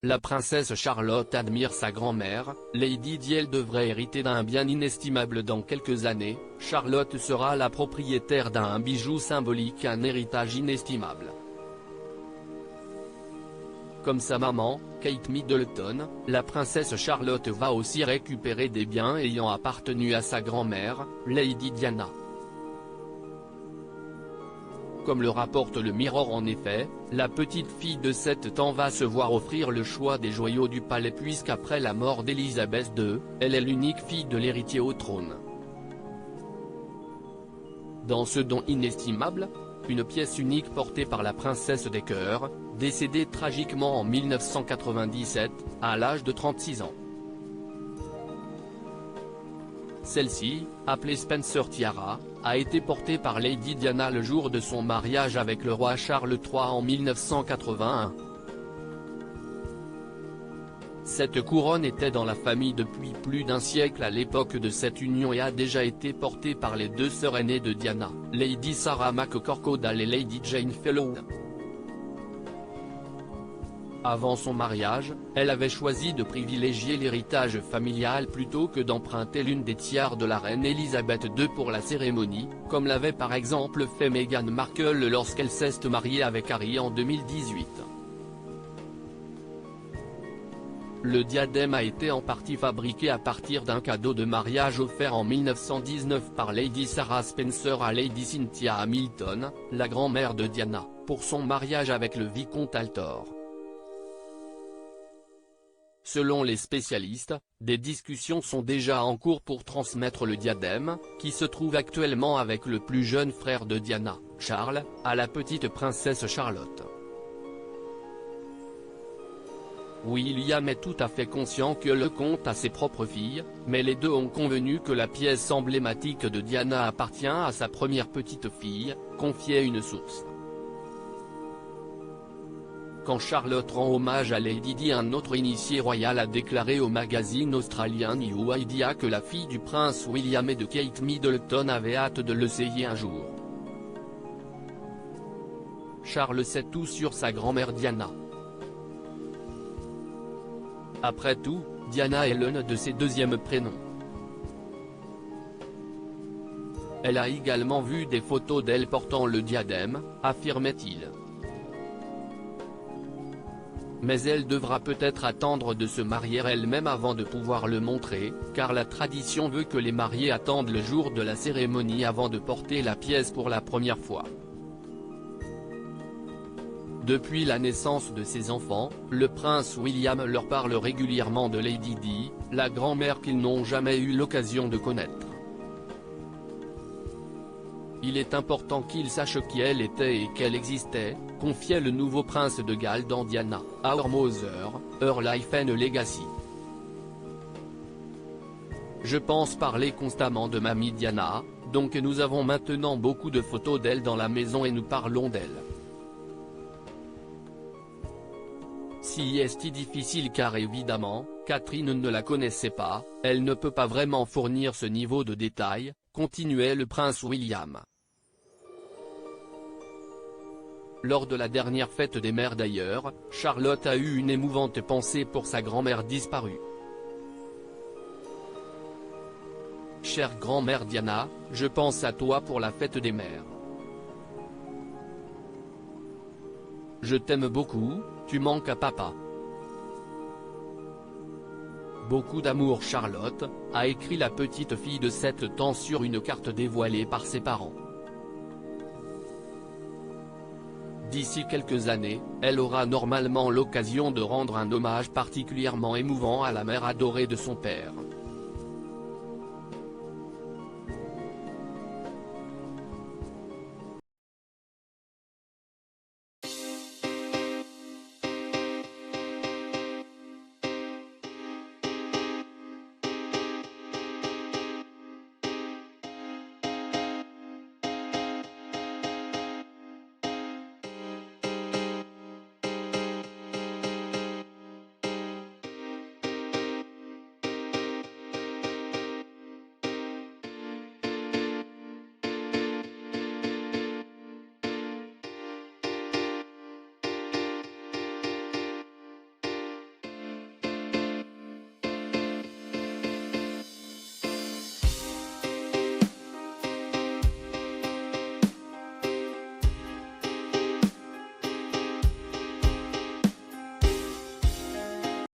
la princesse Charlotte admire sa grand-mère, Lady Di. Elle devrait hériter d'un bien inestimable dans quelques années. Charlotte sera la propriétaire d'un bijou symbolique, un héritage inestimable. Comme sa maman, Kate Middleton, la princesse Charlotte va aussi récupérer des biens ayant appartenu à sa grand-mère, Lady Diana. Comme le rapporte le Mirror, en effet, la petite fille de 7 ans va se voir offrir le choix des joyaux du palais puisqu'après la mort d'Élisabeth II, elle est l'unique fille de l'héritier au trône. Dans ce don inestimable, une pièce unique portée par la princesse des cœurs, décédée tragiquement en 1997, à l'âge de 36 ans. Celle-ci, appelée Spencer Tiara, a été portée par Lady Diana le jour de son mariage avec le roi Charles III en 1981. Cette couronne était dans la famille depuis plus d'un siècle à l'époque de cette union et a déjà été portée par les deux sœurs aînées de Diana, Lady Sarah McCorquodale et Lady Jane Fellow. Avant son mariage, elle avait choisi de privilégier l'héritage familial plutôt que d'emprunter l'une des tiares de la reine Elisabeth II pour la cérémonie, comme l'avait par exemple fait Meghan Markle lorsqu'elle s'est mariée avec Harry en 2018. Le diadème a été en partie fabriqué à partir d'un cadeau de mariage offert en 1919 par Lady Sarah Spencer à Lady Cynthia Hamilton, la grand-mère de Diana, pour son mariage avec le vicomte Althor. Selon les spécialistes, des discussions sont déjà en cours pour transmettre le diadème, qui se trouve actuellement avec le plus jeune frère de Diana, Charles, à la petite princesse Charlotte. William est tout à fait conscient que le comte a ses propres filles, mais les deux ont convenu que la pièce emblématique de Diana appartient à sa première petite fille, confiait une source. Quand Charlotte rend hommage à Lady Di, un autre initié royal a déclaré au magazine australien New Idea que la fille du prince William et de Kate Middleton avait hâte de l'essayer un jour. Charles sait tout sur sa grand-mère Diana. Après tout, Diana est l'un de ses deuxièmes prénoms. Elle a également vu des photos d'elle portant le diadème, affirmait-il. Mais elle devra peut-être attendre de se marier elle-même avant de pouvoir le montrer, car la tradition veut que les mariés attendent le jour de la cérémonie avant de porter la pièce pour la première fois. Depuis la naissance de ses enfants, le prince William leur parle régulièrement de Lady Di, la grand-mère qu'ils n'ont jamais eu l'occasion de connaître. Il est important qu'ils sachent qui elle était et qu'elle existait, confiait le nouveau prince de Galles dans Diana, Our Mother, Her Life and Legacy. Je pense parler constamment de mamie Diana, donc nous avons maintenant beaucoup de photos d'elle dans la maison et nous parlons d'elle. Si est difficile car évidemment, Catherine ne la connaissait pas, elle ne peut pas vraiment fournir ce niveau de détail, continuait le prince William. Lors de la dernière fête des mères d'ailleurs, Charlotte a eu une émouvante pensée pour sa grand-mère disparue. Chère grand-mère Diana, je pense à toi pour la fête des mères. Je t'aime beaucoup, tu manques à papa. Beaucoup d'amour Charlotte, a écrit la petite fille de 7 ans sur une carte dévoilée par ses parents. D'ici quelques années, elle aura normalement l'occasion de rendre un hommage particulièrement émouvant à la mère adorée de son père.